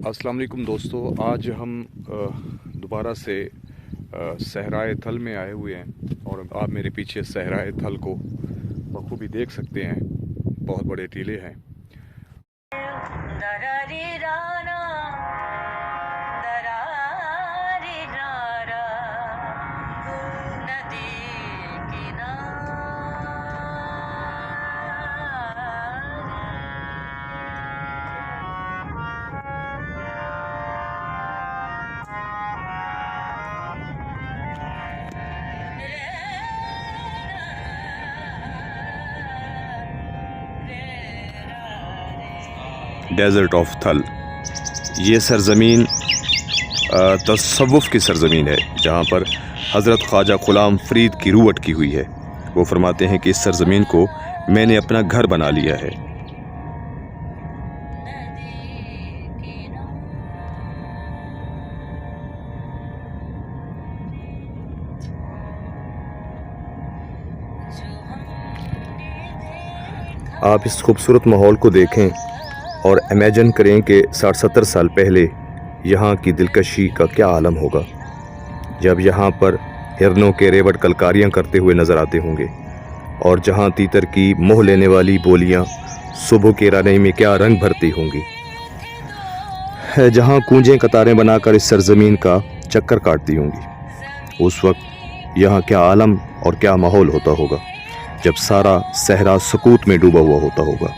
अस्सलाम वालेकुम दोस्तों, आज हम दोबारा से सहराए थल में आए हुए हैं और आप मेरे पीछे सहराए थल को बखूबी देख सकते हैं। बहुत बड़े टीले हैं। डेज़र्ट ऑफ थल, ये सरज़मीन तसव्वुफ़ की सरज़मीन है जहाँ पर हज़रत ख्वाजा ग़ुलाम फ़रीद की रूह अटकी हुई है। वो फरमाते हैं कि इस सरज़मीन को मैंने अपना घर बना लिया है। आप इस खूबसूरत माहौल को देखें और इमेजिन करें कि 60-70 साल पहले यहाँ की दिलकशी का क्या आलम होगा, जब यहाँ पर हिरनों के रेवट कलकारियाँ करते हुए नज़र आते होंगे और जहाँ तीतर की मोह लेने वाली बोलियाँ सुबह के रानी में क्या रंग भरती होंगी, जहाँ कूंजें कतारें बनाकर इस सरज़मीन का चक्कर काटती होंगी। उस वक्त यहाँ क्या आलम और क्या माहौल होता होगा जब सारा सहरा सुकूत में डूबा हुआ होता होगा।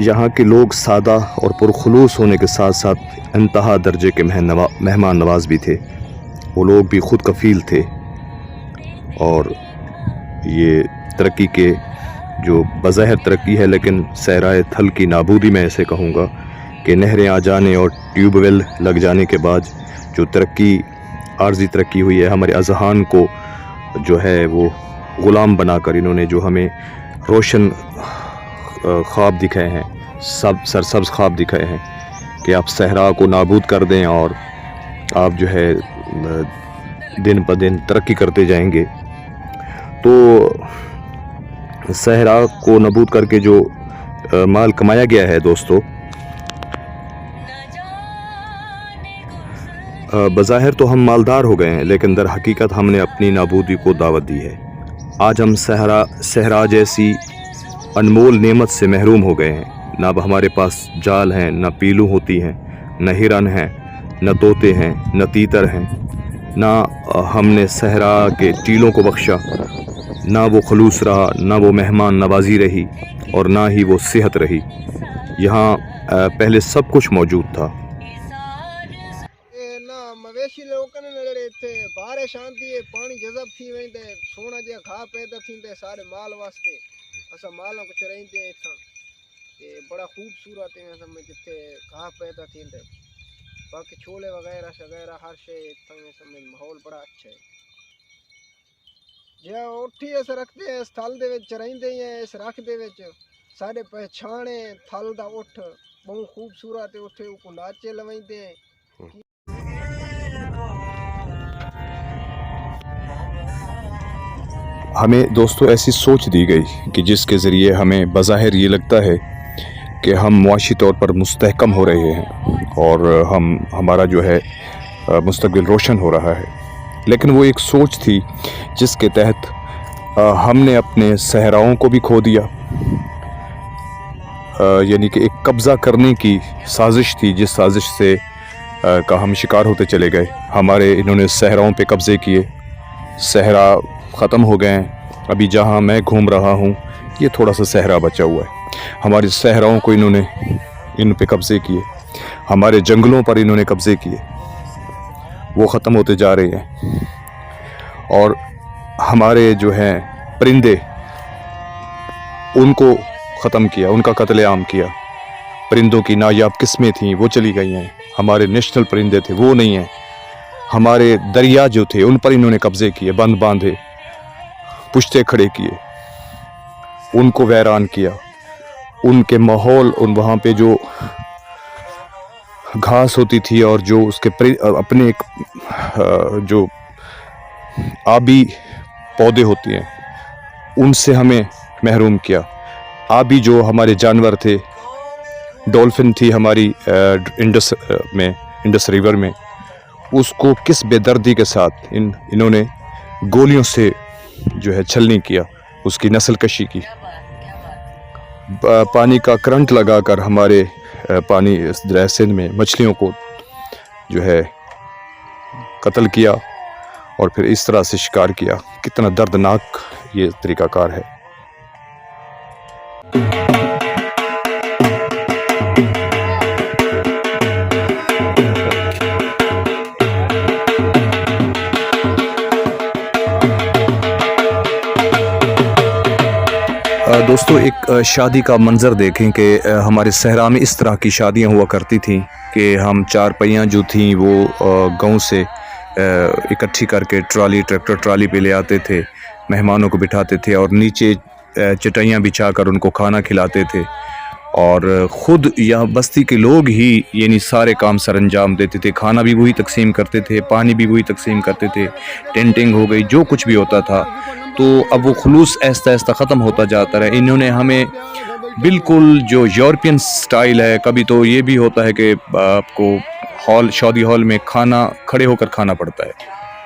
यहाँ के लोग सादा और पुरखुलूस होने के साथ साथ इंतहा दर्जे के मेहमान नवाज भी थे। वो लोग भी खुद कफ़ील थे और ये तरक्की के जो बज़ाहिर तरक्की है, लेकिन सहराए थल की नाबूदी मैं ऐसे कहूँगा कि नहरें आ जाने और ट्यूबवेल लग जाने के बाद जो तरक्की, आर्जी तरक्की हुई है, हमारे अज़हान को जो है वो ग़ुलाम बनाकर इन्होंने जो हमें रोशन ख्वाब दिखाए हैं, सब सरसब्ज़ ख्वाब दिखाए हैं कि आप सहरा को नाबूद कर दें और आप जो है दिन ब दिन तरक्की करते जाएंगे। तो सहरा को नाबूद करके जो माल कमाया गया है दोस्तों, बज़ाहिर तो हम मालदार हो गए हैं, लेकिन दर हकीकत हमने अपनी नाबूदी को दावत दी है। आज हम सहरा जैसी अनमोल नेमत से महरूम हो गए हैं। ना हमारे पास जाल हैं, ना पीलू होती हैं, न हिरन हैं, न तोते हैं, न तीतर हैं। ना हमने सहरा के टीलों को बख्शा, ना वो खलूस रहा, ना वो मेहमान नवाजी रही और ना ही वो सेहत रही। यहाँ पहले सब कुछ मौजूद था। मवेशी लोगों ने नजर इत्थे बारिश आंदी है, पानी जज़ब थी वेंदे, सोना जे घाह पैदा थींदे सारे माल वास्ते। असा मालों को चराइंदे इथां ते बड़ा खूबसूरत है समय जिथे घाह पैदा थींदे। बाकी छोले वगैरह शगैरह हर शे इथां समय माहौल बड़ा अच्छा है। जे उठी अस रखते हैं इस थल दे विच चराइंदे हैं, इस रख दे विच साडे पहचाने थल दा उठ बहुत खूबसूरत है। उठे को नाचे लवैंदे। हमें दोस्तों ऐसी सोच दी गई कि जिसके ज़रिए हमें बज़ाहिर ये लगता है कि हम मुआशी तौर पर मुस्तहकम हो रहे हैं और हमारा जो है मुस्तकबिल रोशन हो रहा है, लेकिन वो एक सोच थी जिसके तहत हमने अपने सहराओं को भी खो दिया। यानी कि एक कब्ज़ा करने की साजिश थी, जिस साजिश से का हम शिकार होते चले गए। हमारे इन्होंने सहराओं पे कब्ज़े किए, सहरा ख़त्म हो गए हैं। अभी जहाँ मैं घूम रहा हूँ ये थोड़ा सा सहरा बचा हुआ है। हमारे सहराओं को इन्होंने इन पे कब्ज़े किए, हमारे जंगलों पर इन्होंने कब्ज़े किए, वो ख़त्म होते जा रहे हैं। और हमारे जो हैं परिंदे, उनको ख़त्म किया, उनका कत्लेआम किया। परिंदों की नायाब किस्में थीं वो चली गई हैं। हमारे नेशनल परिंदे थे वो नहीं हैं। हमारे दरिया जो थे उन पर इन्होंने कब्ज़े किए, बंद बांधे, पुश्ते खड़े किए, उनको वैरान किया। उनके माहौल, उन वहाँ पे जो घास होती थी और जो उसके अपने एक जो आबी पौधे होते हैं उनसे हमें महरूम किया। आबी जो हमारे जानवर थे डॉल्फिन थी हमारी इंडस रिवर में, उसको किस बेदर्दी के साथ इन्होंने गोलियों से जो है छलनी किया, उसकी नस्ल कशी की। पानी का करंट लगाकर हमारे पानी दरिया सिंध में मछलियों को जो है कत्ल किया और फिर इस तरह से शिकार किया। कितना दर्दनाक ये तरीक़ाकार है। दोस्तों एक शादी का मंज़र देखें कि हमारे सहरा में इस तरह की शादियां हुआ करती थीं कि हम चार पहियाँ जो थीं वो गांव से इकट्ठी करके ट्रैक्टर ट्राली पे ले आते थे, मेहमानों को बिठाते थे और नीचे चटाइयाँ बिछाकर उनको खाना खिलाते थे और ख़ुद यहाँ बस्ती के लोग ही यानी सारे काम सर अंजाम देते थे। खाना भी वही तकसीम करते थे, पानी भी वही तकसीम करते थे, टेंटिंग हो गई, जो कुछ भी होता था। तो अब वो खुलूस ऐसा ऐसा ख़त्म होता जाता रहा। इन्होंने हमें बिल्कुल जो यूरोपियन स्टाइल है, कभी तो ये भी होता है कि आपको शादी हॉल में खाना खड़े होकर खाना पड़ता है,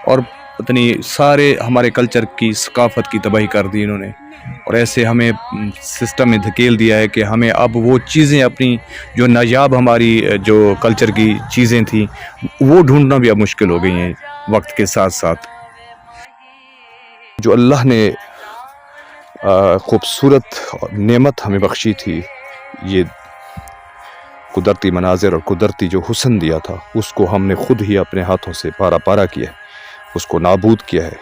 और पता नहीं सारे हमारे कल्चर की सकाफ़त की तबाही कर दी इन्होंने। और ऐसे हमें सिस्टम में धकेल दिया है कि हमें अब वो चीज़ें अपनी जो नायाब हमारी जो कल्चर की चीज़ें थी वो ढूंढना भी अब मुश्किल हो गई हैं वक्त के साथ साथ। जो अल्लाह ने ख़ूबसूरत नेमत हमें बख्शी थी, ये कुदरती मनाज़िर और कुदरती जो हुस्न दिया था, उसको हमने ख़ुद ही अपने हाथों से पारा पारा किया है, उसको नाबूद किया है।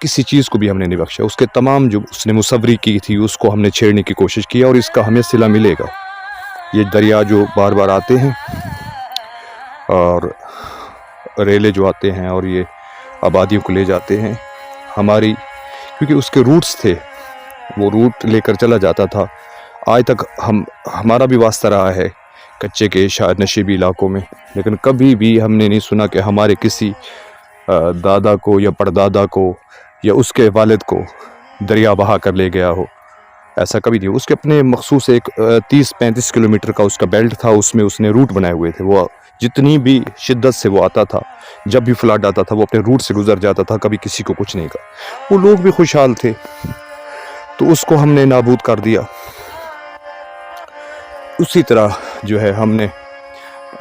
किसी चीज़ को भी हमने नहीं बख्शा। उसके तमाम जो उसने मुसव्वरी की थी उसको हमने छेड़ने की कोशिश की, और इसका हमें सिला मिलेगा। ये दरिया जो बार बार आते हैं और रेले जो आते हैं और ये आबादियों को ले जाते हैं हमारी, क्योंकि उसके रूट्स थे, वो रूट लेकर चला जाता था। आज तक हमारा भी वास्ता रहा है कच्चे के शायद नशीबी इलाकों में, लेकिन कभी भी हमने नहीं सुना कि हमारे किसी दादा को या परदादा को या उसके वालिद को दरिया बहा कर ले गया हो, ऐसा कभी नहीं। उसके अपने मखसूस एक 30-35 किलोमीटर का उसका बेल्ट था, उसमें उसने रूट बनाए हुए थे। वो जितनी भी शिद्दत से वो आता था, जब भी फ्लड आता था वो अपने रूट से गुजर जाता था, कभी किसी को कुछ नहीं कहा। वो लोग भी खुशहाल थे, तो उसको हमने नाबूद कर दिया। उसी तरह जो है हमने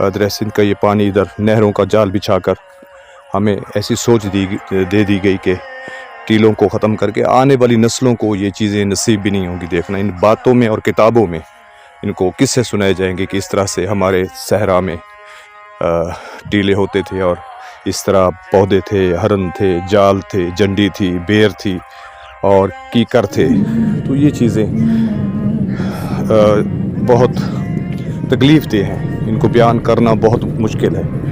दरिया सिंध का ये पानी इधर नहरों का जाल बिछाकर हमें ऐसी सोच दे दी गई कि टीलों को ख़त्म करके आने वाली नस्लों को ये चीज़ें नसीब भी नहीं होंगी देखना। इन बातों में और किताबों में इनको किससे सुनाए जाएंगे कि इस तरह से हमारे सहरा में टीले होते थे और इस तरह पौधे थे, हरन थे, जाल थे, जंडी थी, बेर थी और कीकर थे। तो ये चीज़ें बहुत तकलीफ़ दे हैं, इनको बयान करना बहुत मुश्किल है।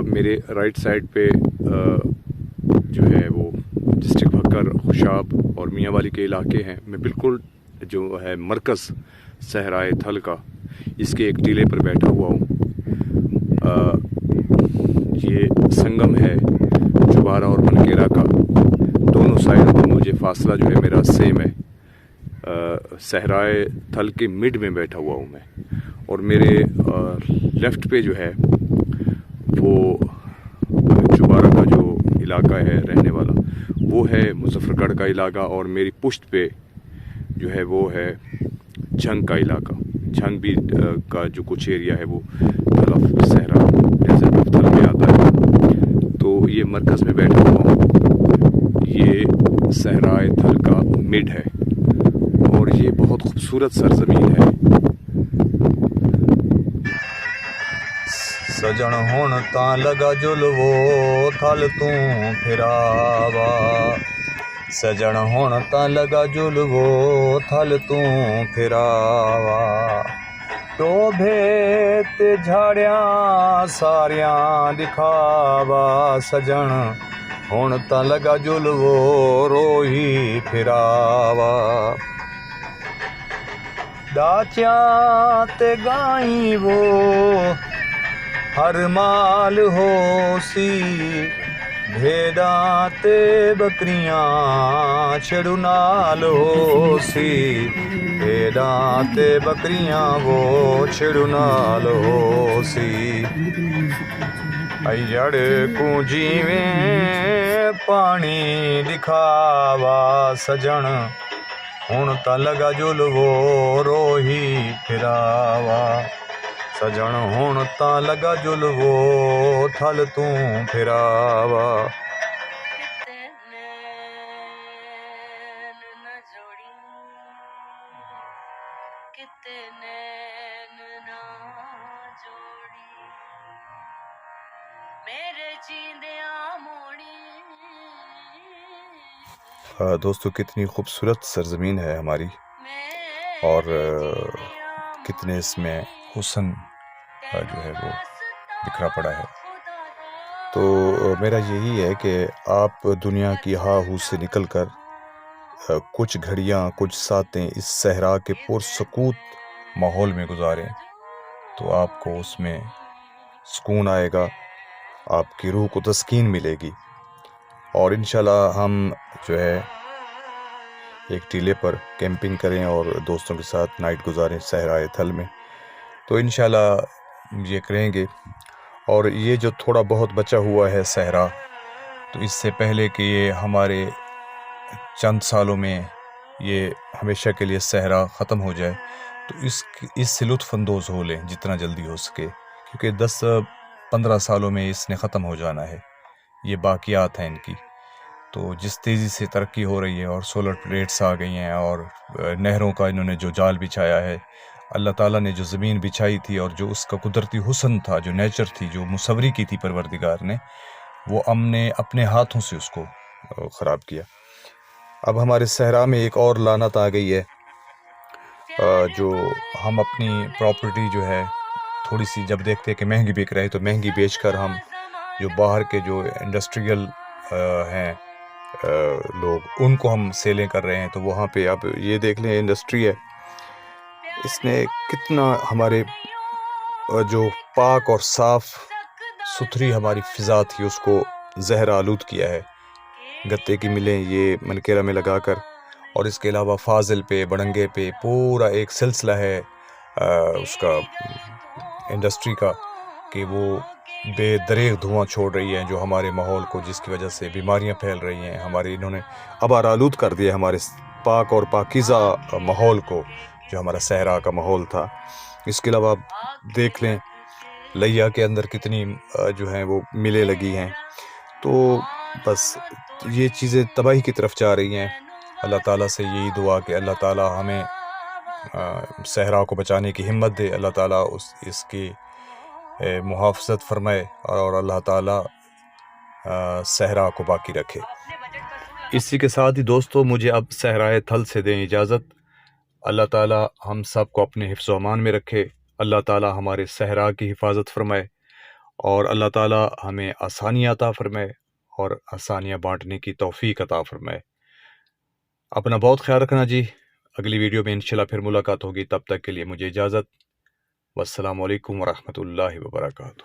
मेरे राइट साइड पे जो है वो डिस्ट्रिक्ट भक्कर, खुशाब और मियाँ वाली के इलाके हैं। मैं बिल्कुल जो है मरकज़ सहराए थल का, इसके एक टीले पर बैठा हुआ हूँ। ये संगम है जुबारा और मनकेरा का, दोनों साइड पर मुझे फासला जो है मेरा सेम है। सहराए थल के मिड में बैठा हुआ हूँ मैं, और मेरे लेफ़्ट पे जो है वो जुबारा का जो इलाका है रहने वाला, वो है मुजफ्फरगढ़ का इलाका, और मेरी पुश्त पे जो है वो है झंग का इलाका। झंग भी का जो कुछ एरिया है वो थल ऑफ सहरा डेजर्ट ऑफ थल में आता है। तो ये मरकज़ में बैठा हुआ हूँ, ये सहराए थल का मिड है, और ये बहुत खूबसूरत सरजमीन है। सजन हुण तां लगा जुलवो थल तू फिरावा, सजन हुण तां लगा जुलवो थल तू फिरावा, टोभे ते झाड़ियां सारियां दिखावा, सजन हुण तां लगा जुलवो रोही फिरावा, दाचियां ते गाई वो हर माल होसी, بھیڑاں تے بکریاں چھڑو نال ہوسی بھیڑاں تے بکریاں وہ چھڑو نال ہوسی ایڑ کو جیویں پانی دکھاوا سجن ہن تا لگا جلوو روہی پھراوا سجن ہن تا لگا جلوو تھل توں پھراوا دوستو کتنی خوبصورت سرزمین ہے ہماری اور کتنے اس میں حسن جو ہے وہ بکھرا پڑا ہے. تو میرا یہی ہے کہ آپ دنیا کی ہا ہو سے نکل کر کچھ گھڑیاں کچھ ساتیں اس صحرا کے پرسکوت ماحول میں گزاریں تو آپ کو اس میں سکون آئے گا, آپ کی روح کو تسکین ملے گی. اور انشاءاللہ ہم جو ہے ایک ٹیلے پر کیمپنگ کریں اور دوستوں کے ساتھ نائٹ گزاریں صحرائے تھل میں, تو انشاءاللہ یہ کریں گے. اور یہ جو تھوڑا بہت بچا ہوا ہے صحرا, تو اس سے پہلے کہ یہ ہمارے چند سالوں میں یہ ہمیشہ کے لیے صحرا ختم ہو جائے, تو اس سے لطف اندوز ہو لیں جتنا جلدی ہو سکے, کیونکہ 10-15 سالوں میں اس نے ختم ہو جانا ہے. یہ باقیات ہیں ان کی. تو جس تیزی سے ترقی ہو رہی ہے اور سولر پلیٹس آ گئی ہیں اور نہروں کا انہوں نے جو جال بچھایا ہے, اللہ تعالیٰ نے جو زمین بچھائی تھی اور جو اس کا قدرتی حسن تھا, جو نیچر تھی, جو مصوری کی تھی پروردگار نے, وہ ہم نے اپنے ہاتھوں سے اس کو خراب کیا. اب ہمارے صحرا میں ایک اور لعنت آ گئی ہے, جو ہم اپنی پراپرٹی جو ہے تھوڑی سی جب دیکھتے ہیں کہ مہنگی بک رہے تو مہنگی بیچ کر ہم جو باہر کے جو انڈسٹریل ہیں لوگ, ان کو ہم سیلیں کر رہے ہیں. تو وہاں پہ اب یہ دیکھ لیں انڈسٹری ہے, اس نے کتنا ہمارے جو پاک اور صاف ستھری ہماری فضا تھی اس کو زہر آلود کیا ہے. گتے کی ملیں یہ منکیرا میں لگا کر, اور اس کے علاوہ فاضل پہ, بڑنگے پہ پورا ایک سلسلہ ہے اس کا انڈسٹری کا, کہ وہ بے دریغ دھواں چھوڑ رہی ہیں جو ہمارے ماحول کو, جس کی وجہ سے بیماریاں پھیل رہی ہیں. ہمارے انہوں نے آبار آلود کر دیا ہمارے پاک اور پاکیزہ ماحول کو, جو ہمارا صحرا کا ماحول تھا. اس کے علاوہ آپ دیکھ لیں لیا کے اندر کتنی جو ہیں وہ ملیں لگی ہیں. تو بس یہ چیزیں تباہی کی طرف جا رہی ہیں. اللہ تعالیٰ سے یہی دعا کہ اللہ تعالیٰ ہمیں صحرا کو بچانے کی ہمت دے, اللہ تعالیٰ اس کی محافظت فرمائے, اور اللہ تعالیٰ صحرا کو باقی رکھے. اسی کے ساتھ ہی دوستو مجھے اب صحرائے تھل سے دیں اجازت. اللہ تعالیٰ ہم سب کو اپنے حفظ و امان میں رکھے, اللہ تعالیٰ ہمارے صحرا کی حفاظت فرمائے, اور اللہ تعالیٰ ہمیں آسانیاں عطا فرمائے اور آسانیاں بانٹنے کی توفیق عطا فرمائے. اپنا بہت خیال رکھنا جی. اگلی ویڈیو میں انشاءاللہ پھر ملاقات ہوگی, تب تک کے لیے مجھے اجازت. والسلام علیکم ورحمۃ اللہ وبرکاتہ.